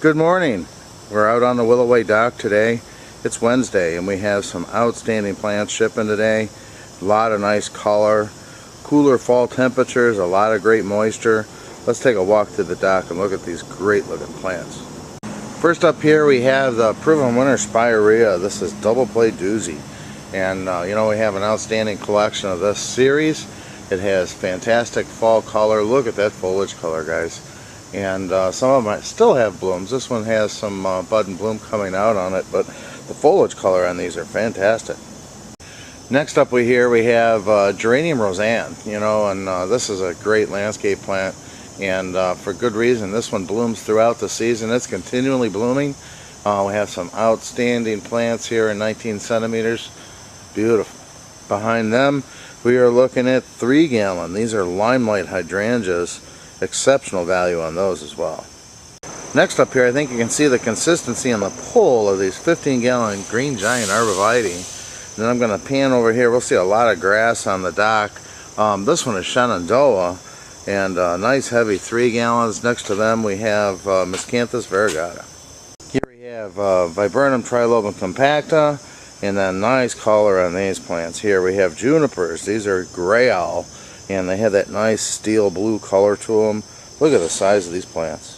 Good morning. We're out on the Willoway dock today. It's Wednesday and we have some outstanding plants shipping today. A lot of nice color, cooler fall temperatures, a lot of great moisture. Let's take a walk through the dock and look at these great looking plants. First up here we have the Proven Winter Spirea. This is double play doozy. And we have an outstanding collection of this series. It has fantastic fall color. Look at that foliage color, guys. And some of them still have blooms. This one has some bud and bloom coming out on it, but the foliage color on these are fantastic. Next up we have Geranium Roseanne, and this is a great landscape plant, and for good reason. This one blooms throughout the season. It's continually blooming. We have some outstanding plants here in 19 centimeters. Beautiful. Behind them we are looking at 3-gallon. These are limelight hydrangeas. Exceptional value on those as well. Next up here, I think you can see the consistency on the pull of these 15-gallon green giant arborvitae. Then I'm going to pan over here. We'll see a lot of grass on the dock. This one is Shenandoah, and nice heavy 3 gallons. Next to them we have Miscanthus variegata. Here we have Viburnum trilobum compacta, and then nice color on these plants. Here we have junipers. These are gray owl, and they have that nice steel blue color to them. Look at the size of these plants.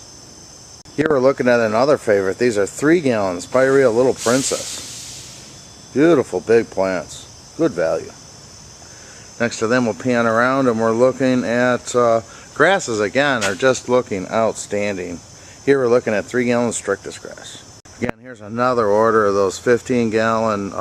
Here we're looking at another favorite. These are 3-gallon Spirea Little Princess. Beautiful big plants. Good value. Next to them we'll pan around and we're looking at grasses again, are just looking outstanding. Here we're looking at 3-gallon Strictus grass. Again, here's another order of those 15-gallon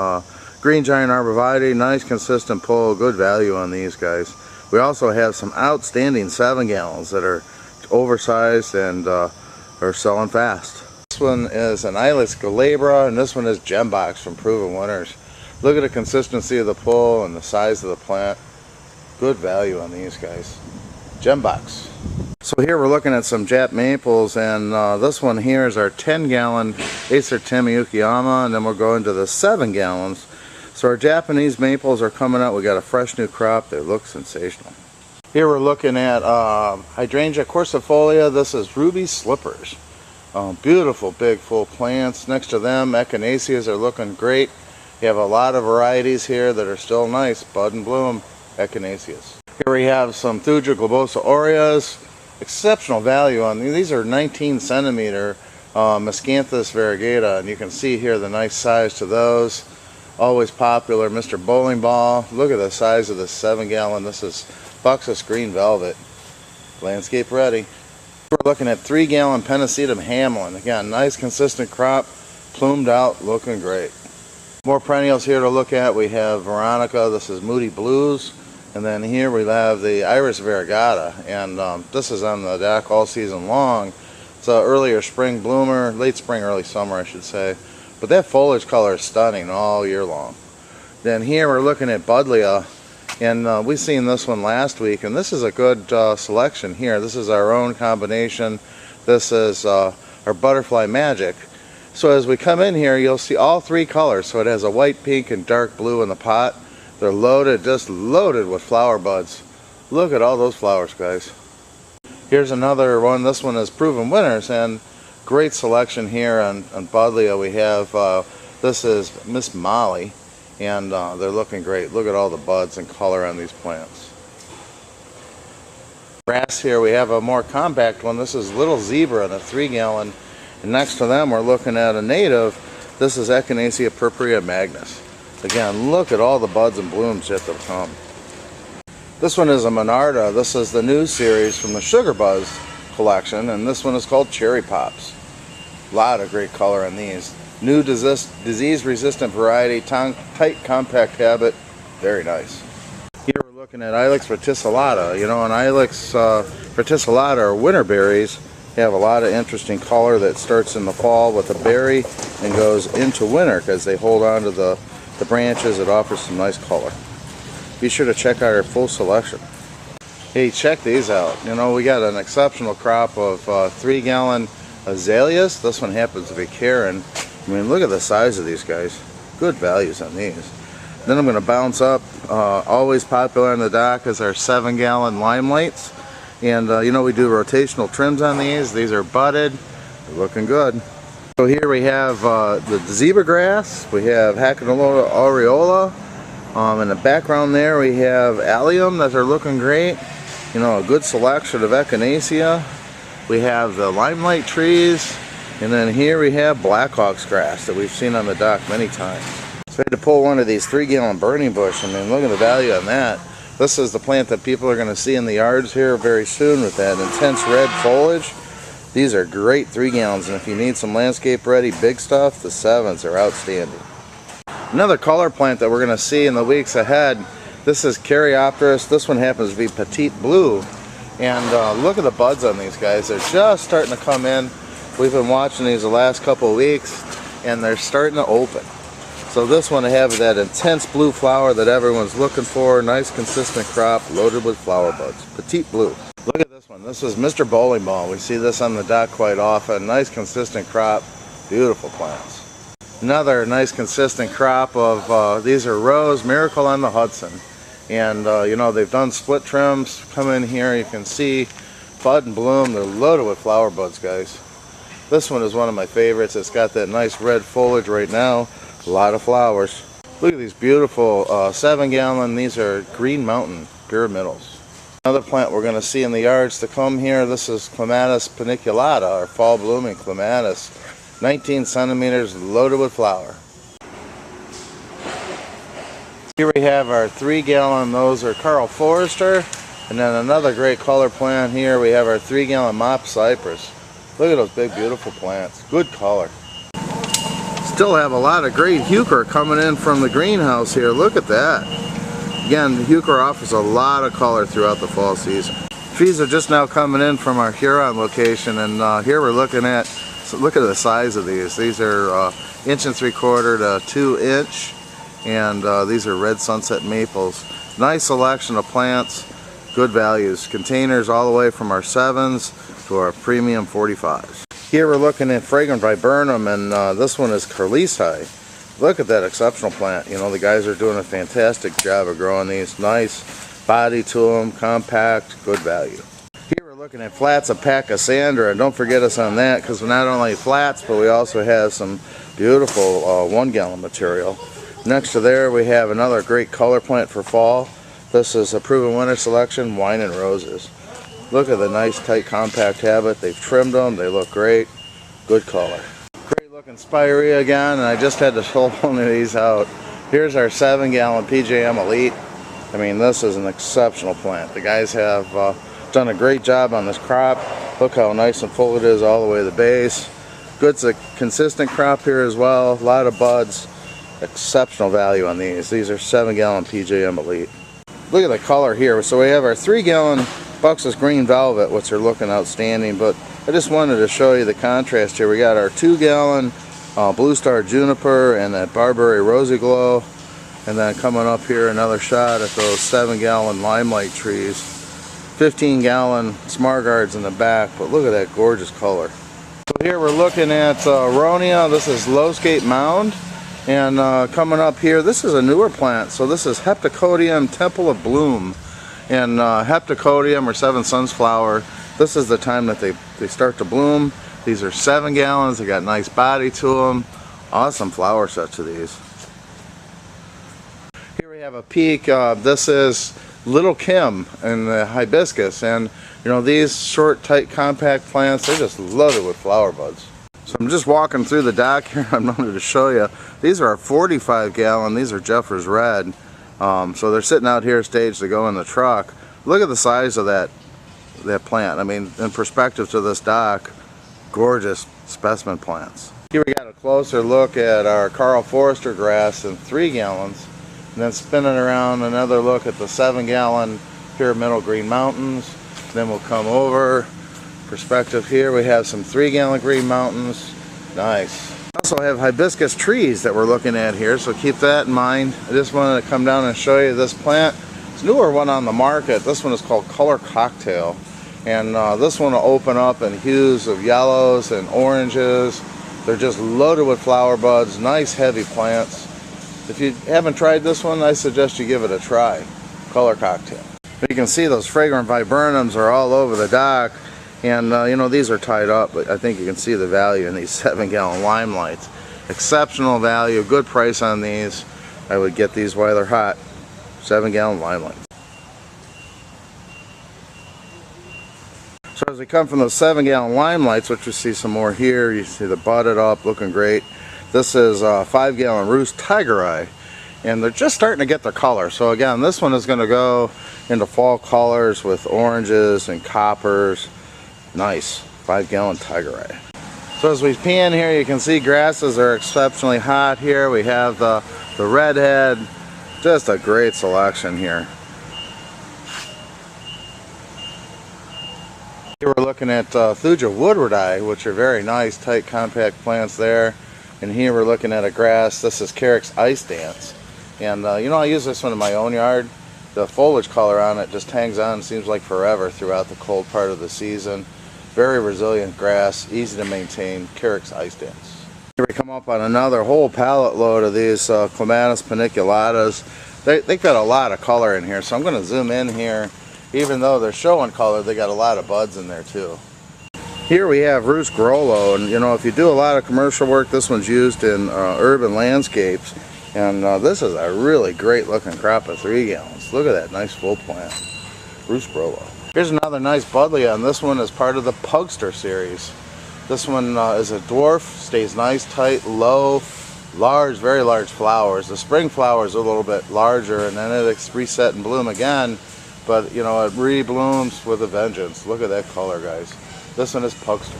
green giant arborvitae. Nice consistent pull. Good value on these guys. We also have some outstanding 7 gallons that are oversized and are selling fast. This one is an Ilex glabra, and this one is Gembox from Proven Winners. Look at the consistency of the pull and the size of the plant. Good value on these guys. Gembox. So here we're looking at some Jap maples, and this one here is our 10-gallon Acer Tamiukiyama, and then we're going to the 7 gallons. So our Japanese maples are coming out. We got a fresh new crop. They look sensational. Here we're looking at Hydrangea corsifolia. This is ruby slippers. Beautiful big full plants. Next to them, echinaceas are looking great. You have a lot of varieties here that are still nice. Bud and bloom echinaceas. Here we have some Thuja globosa aureas. Exceptional value on these. These are 19 centimeter Miscanthus variegata, and you can see here the nice size to those. Always popular, Mr. Bowling Ball. Look at the size of this 7-gallon. This is Buxus Green Velvet. Landscape ready. We're looking at 3-gallon Pennisetum Hamlin. Again, nice consistent crop, plumed out, looking great. More perennials here to look at. We have Veronica. This is Moody Blues. And then here we have the Iris variegata. And this is on the dock all season long. It's an earlier spring bloomer, late spring, early summer, I should say. But that foliage color is stunning all year long. Then here we're looking at Buddleia, and we seen this one last week, and this is a good selection here. This is our own combination. This is our Butterfly Magic. So as we come in here, you'll see all 3 colors. So it has a white, pink, and dark blue in the pot. They're loaded, just loaded with flower buds. Look at all those flowers, guys. Here's another one. This one is Proven Winners, and great selection here on Buddleia. We have, this is Miss Molly, and they're looking great. Look at all the buds and color on these plants. Grass here, we have a more compact one. This is Little Zebra in a 3-gallon. And next to them, we're looking at a native. This is Echinacea purpurea magnus. Again, look at all the buds and blooms yet to come. This one is a Monarda. This is the new series from the Sugar Buzz collection, and this one is called Cherry Pops. A lot of great color on these. New disease-resistant variety, tight compact habit, very nice. Here we're looking at Ilex verticillata. And Ilex verticillata, or winter berries, have a lot of interesting color that starts in the fall with a berry and goes into winter because they hold on to the branches. It offers some nice color. Be sure to check out our full selection. Hey, check these out. We got an exceptional crop of 3-gallon azaleas. This one happens to be Karen. I mean, look at the size of these guys. Good values on these. Then I'm going to bounce up. Always popular on the dock is our 7-gallon limelights. And we do rotational trims on these. These are budded. looking good. So here we have the zebra grass, we have Hackanalola aureola. In the background there we have allium that are looking great. You know, a good selection of echinacea. We have the limelight trees, and then here we have Blackhawk's grass that we've seen on the dock many times. So I had to pull one of these 3-gallon burning bush. I mean, look at the value on that. This is the plant that people are going to see in the yards here very soon with that intense red foliage. These are great 3 gallons, and if you need some landscape ready big stuff, the 7s are outstanding. Another color plant that we're going to see in the weeks ahead, this is Caryopteris. This one happens to be petite blue, and look at the buds on these guys. They're just starting to come in. We've been watching these the last couple of weeks, and they're starting to open. So this one has that intense blue flower that everyone's looking for. Nice consistent crop loaded with flower buds. Petite blue. Look at this one. This is Mr. Bowling Ball. We see this on the dock quite often. Nice consistent crop. Beautiful plants. Another nice consistent crop of these are Rose Miracle on the Hudson. And you know, they've done split trims. Come in here, you can see bud and bloom. They're loaded with flower buds, guys. This one is one of my favorites. It's got that nice red foliage right now. A lot of flowers. Look at these beautiful 7-gallon. These are Green Mountain pyramidals. Another plant we're going to see in the yards to come here. This is Clematis paniculata, or fall blooming clematis. 19 centimeters, loaded with flower. Here we have our 3-gallon. Those are Carl Forrester. And then another great color plant here. We have our 3-gallon mop cypress. Look at those big beautiful plants. Good color. Still have a lot of great heuchera coming in from the greenhouse here. Look at that. Again, the heuchera offers a lot of color throughout the fall season. Trees are just now coming in from our Huron location, and here we're looking at, so look at the size of these. These are 1 3/4 to 2 inch, and these are red sunset maples. Nice selection of plants, good values. Containers all the way from our 7s to our premium 45s. Here we're looking at fragrant viburnum, and this one is Carlisi. Look at that exceptional plant. You know, the guys are doing a fantastic job of growing these. Nice body to them, compact, good value. Here we're looking at flats of Pachysandra, and don't forget us on that, because we're not only flats, but we also have some beautiful 1-gallon material. Next to there we have another great color plant for fall. This is a proven winter selection, Wine and Roses. Look at the nice tight compact habit. They've trimmed them, they look great, good color. Great looking spirea again, and I just had to pull one of these out. Here's our 7-gallon PJM Elite. I mean, this is an exceptional plant. The guys have done a great job on this crop. Look how nice and full it is all the way to the base. Good, consistent crop here as well. A lot of buds. Exceptional value on these. These are 7-gallon PJM Elite. Look at the color here. So we have our 3-gallon Buxus Green Velvet, which are looking outstanding, but I just wanted to show you the contrast here. We got our 2-gallon Blue Star Juniper and that Barberry Rosy Glow, and then coming up here another shot at those 7-gallon Limelight trees. 15-gallon Smargards in the back, but look at that gorgeous color. So here we're looking at Ronia. This is Lowscape Mound, and coming up here, this is a newer plant. So this is Heptacodium Temple of Bloom. And Heptacodium, or 7 Suns flower, this is the time that they start to bloom. These are 7 gallons, they got nice body to them. Awesome flower set to these. Here we have a peek. This is Little Kim and the hibiscus. And you know, these short, tight, compact plants, they're just loaded with flower buds. So I'm just walking through the dock here. I wanted to show you. These are our 45-gallon. These are Jeffers Red. So they're sitting out here staged to go in the truck. Look at the size of that plant. I mean, in perspective to this dock, gorgeous specimen plants. Here we got a closer look at our Carl Forrester grass in 3 gallons, and then spinning around another look at the 7-gallon Pyramidal Green Mountains. Then we'll come over perspective here. We have some 3-gallon Green Mountains. Nice. Also have hibiscus trees that we're looking at here, so keep that in mind. I just wanted to come down and show you this plant. It's a newer one on the market. This one is called Color Cocktail, and this one will open up in hues of yellows and oranges. They're just loaded with flower buds. Nice heavy plants. If you haven't tried this one, I suggest you give it a try. Color Cocktail. You can see those fragrant viburnums are all over the dock, And you know, these are tied up, but I think you can see the value in these 7-gallon limelights. Exceptional value, good price on these. I would get these while they're hot. 7-gallon limelights. So as we come from those 7-gallon limelights, which you see some more here, you see the budded up, looking great. This is a 5-gallon Roost Tiger Eye, and they're just starting to get their color. So again, this one is going to go into fall colors with oranges and coppers. Nice 5-gallon Tiger Eye. So as we pan here, you can see grasses are exceptionally hot here. We have the redhead, just a great selection here. Here we're looking at Thuja Woodward Eye, which are very nice, tight, compact plants there. And here we're looking at a grass. This is Carrick's Ice Dance. And you know, I use this one in my own yard. The foliage color on it just hangs on, seems like forever throughout the cold part of the season. Very resilient grass, easy to maintain. Carrick's Ice Dance. Here we come up on another whole pallet load of these Clematis paniculatas. They've got a lot of color in here, so I'm going to zoom in here. Even though they're showing color, they got a lot of buds in there too. Here we have Roost Grollo, and you know, if you do a lot of commercial work, this one's used in urban landscapes. And this is a really great looking crop of 3 gallons. Look at that nice full plant. Roost Grollo. Here's another nice buddleia, and this one is part of the Pugster series. This one is a dwarf, stays nice, tight, low, large, very large flowers. The spring flowers are a little bit larger, and then it's reset and bloom again. But you know, it re-blooms with a vengeance. Look at that color, guys. This one is Pugster.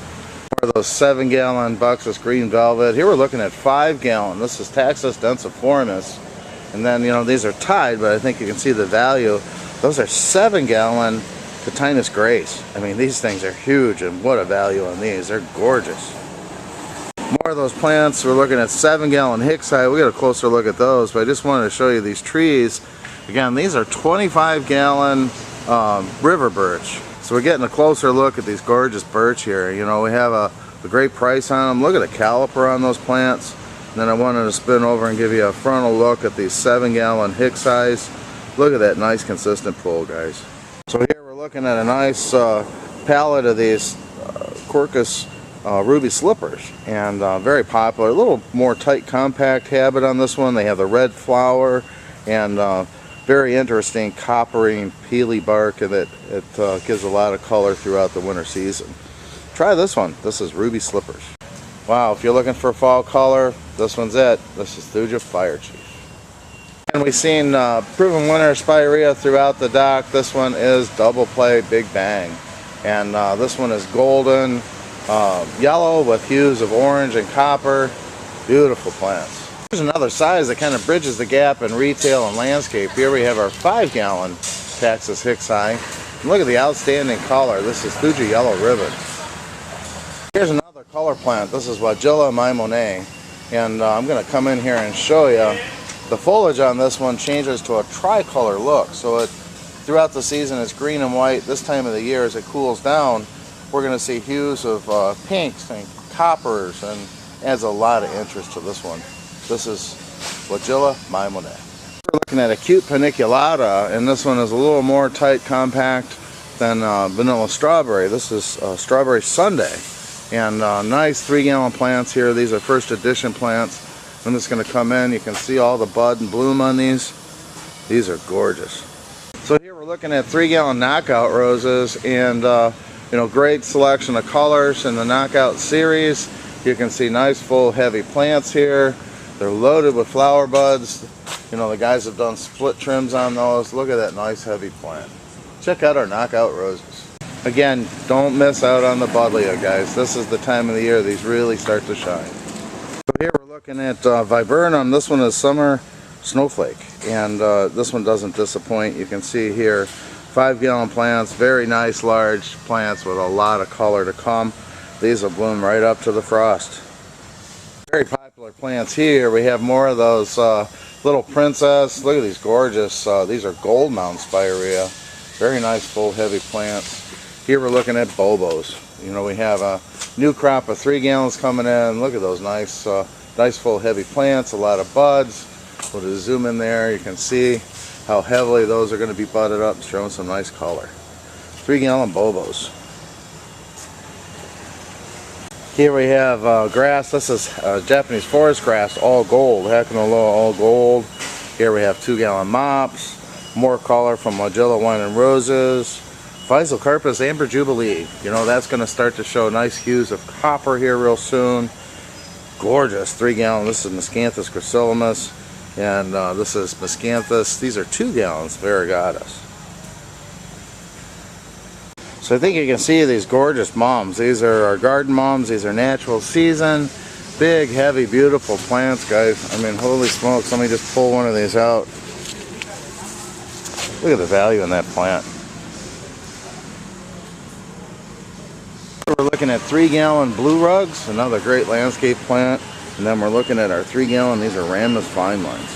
More of those 7-gallon Buxus Green Velvet. Here we're looking at 5-gallon. This is Taxus densiformis. And then, you know, these are tied, but I think you can see the value. Those are 7-gallon Cotinus Grace. I mean, these things are huge, and what a value on these. They're gorgeous. More of those plants. We're looking at 7-gallon Hicksite. We got a closer look at those, but I just wanted to show you these trees. Again, these are 25-gallon river birch. So we're getting a closer look at these gorgeous birch here. You know, we have a great price on them. Look at the caliper on those plants. And then I wanted to spin over and give you a frontal look at these 7-gallon Hicksite. Look at that nice consistent pull, guys. So here we're looking at a nice palette of these Quercus ruby slippers, and very popular. A little more tight, compact habit on this one. They have the red flower and very interesting coppery, peely bark, and it gives a lot of color throughout the winter season. Try this one. This is Ruby Slippers. Wow, if you're looking for fall color, this one's it. This is Thuja Fire Chief. And we've seen proven winter spirea throughout the dock. This one is Double Play Big Bang. And this one is golden, yellow with hues of orange and copper. Beautiful plants. Here's another size that kind of bridges the gap in retail and landscape. Here we have our 5-gallon Taxus Hicksite. Look at the outstanding color. This is Thuja Yellow Ribbon. Here's another color plant. This is Wagilla Maimonet. And I'm going to come in here and show you. The foliage on this one changes to a tricolor look. So throughout the season it's green and white. This time of the year, as it cools down, we're going to see hues of pinks and coppers, and adds a lot of interest to this one. This is Wagilla Maimonet. We're looking at a cute paniculata, and this one is a little more tight, compact than vanilla strawberry. This is Strawberry Sunday, and nice 3-gallon plants here. These are first edition plants. I'm just going to come in. You can see all the bud and bloom on these. These are gorgeous. So here we're looking at 3-gallon knockout roses, and you know, great selection of colors in the knockout series. You can see nice full heavy plants here. They're loaded with flower buds. You know, the guys have done split trims on those. Look at that nice heavy plant. Check out our knockout roses. Again, don't miss out on the buddleia, guys. This is the time of the year these really start to shine. So here we're looking at Viburnum. This one is Summer Snowflake, and this one doesn't disappoint. You can see here 5-gallon plants, very nice large plants with a lot of color to come. These will bloom right up to the frost. Very popular plants here. We have more of those little princess. Look at these gorgeous, these are gold mound spirea. Very nice full heavy plants. Here we're looking at Bobos. You know, we have a new crop of 3 gallons coming in. Look at those nice, nice full heavy plants, a lot of buds. We'll just zoom in there. You can see how heavily those are going to be budded up, showing some nice color. 3-gallon Bobos. Here we have grass. This is Japanese forest grass, all gold. Hakano all gold. Here we have 2-gallon mops. More color from Magilla Wine and Roses. Physocarpus Amber Jubilee. You know, that's going to start to show nice hues of copper here real soon. Gorgeous 3-gallon. This is Miscanthus gracilis. And this is Miscanthus. These are 2 gallons, variegatus. So I think you can see these gorgeous mums. These are our garden mums. These are natural season. Big, heavy, beautiful plants, guys. I mean, holy smokes. Let me just pull one of these out. Look at the value in that plant. We're looking at 3-gallon blue rugs, another great landscape plant. And then we're looking at our 3-gallon. These are Rhamnus fine lines.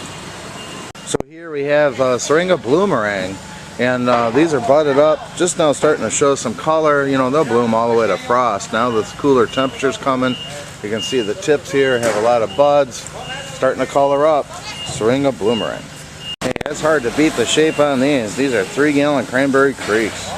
So here we have Syringa bloomerang. And these are budded up, just now starting to show some color. You know, they'll bloom all the way to frost. Now with cooler temperatures coming, you can see the tips here have a lot of buds, starting to color up. Syringa bloomerang. Hey, it's hard to beat the shape on these. These are 3-gallon cranberry creeks.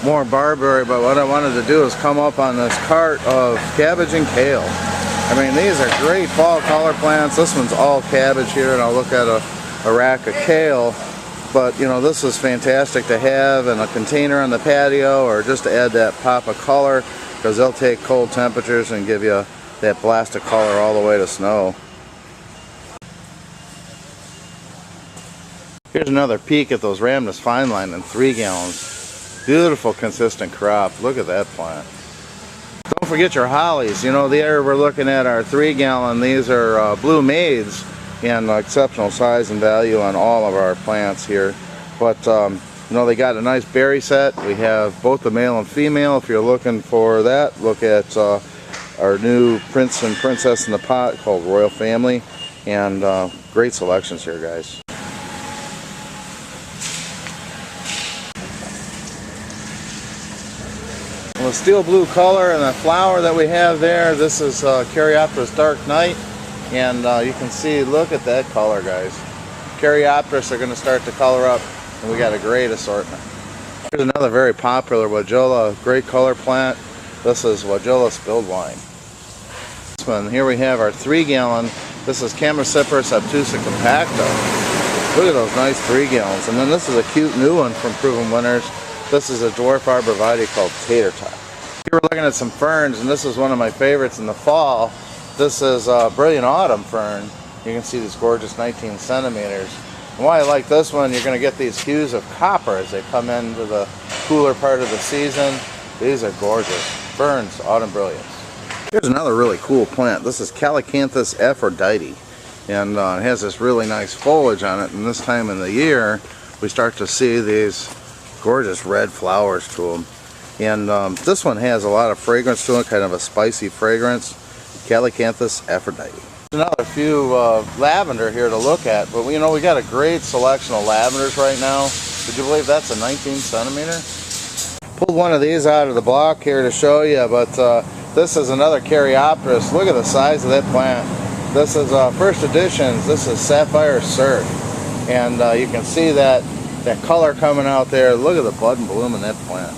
More barberry, but what I wanted to do is come up on this cart of cabbage and kale. I mean, these are great fall color plants. This one's all cabbage here, and I'll look at a rack of kale. But, you know, this is fantastic to have in a container on the patio, or just to add that pop of color, because they'll take cold temperatures and give you that blast of color all the way to snow. Here's another peek at those Rhamnus fine line in 3 gallons. Beautiful, consistent crop. Look at that plant. Don't forget your hollies. You know, there we're looking at our 3-gallon. These are blue maids. And exceptional size and value on all of our plants here. But you know, they got a nice berry set. We have both the male and female. If you're looking for that, look at our new Prince and Princess in the pot called Royal Family. And great selections here, guys. Well, the steel blue color and the flower that we have there, this is Caryopteris Dark Night. And you can see, look at that color, guys. Caryopteris are going to start to color up, and we got a great assortment. Here's another very popular Weigela, great color plant. This is Weigela Spilled Wine. This one, here we have our 3-gallon. This is Chamaecyparis obtusa compacta. Look at those nice 3 gallons. And then this is a cute new one from Proven Winners. This is a dwarf arborvitae called Tater Tot. Here we're looking at some ferns, and this is one of my favorites in the fall. This is a Brilliant Autumn fern. You can see these gorgeous 19 centimeters. And why I like this one, you're going to get these hues of copper as they come into the cooler part of the season. These are gorgeous. Ferns, Autumn Brilliance. Here's another really cool plant. This is Calycanthus Aphrodite. And it has this really nice foliage on it. And this time in the year, we start to see these gorgeous red flowers to them. And this one has a lot of fragrance to it, kind of a spicy fragrance. Calycanthus Aphrodite. Another few lavender here to look at, but you know, we got a great selection of lavenders right now. Would you believe that's a 19 centimeter? Pulled one of these out of the block here to show you, but this is another Caryopteris. Look at the size of that plant. This is first editions. This is Sapphire Surf, and you can see that color coming out there. Look at the bud and bloom in that plant.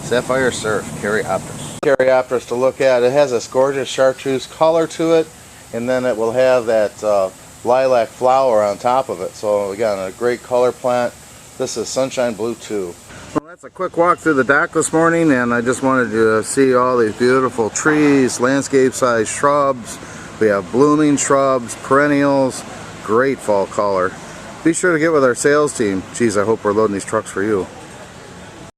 Sapphire Surf, Caryopteris. Caryopteris to look at. It has this gorgeous chartreuse color to it, and then it will have that lilac flower on top of it. So we got a great color plant. This is Sunshine Blue 2. Well, that's a quick walk through the dock this morning, and I just wanted you to see all these beautiful trees, landscape-sized shrubs. We have blooming shrubs, perennials, great fall color. Be sure to get with our sales team. Geez, I hope we're loading these trucks for you.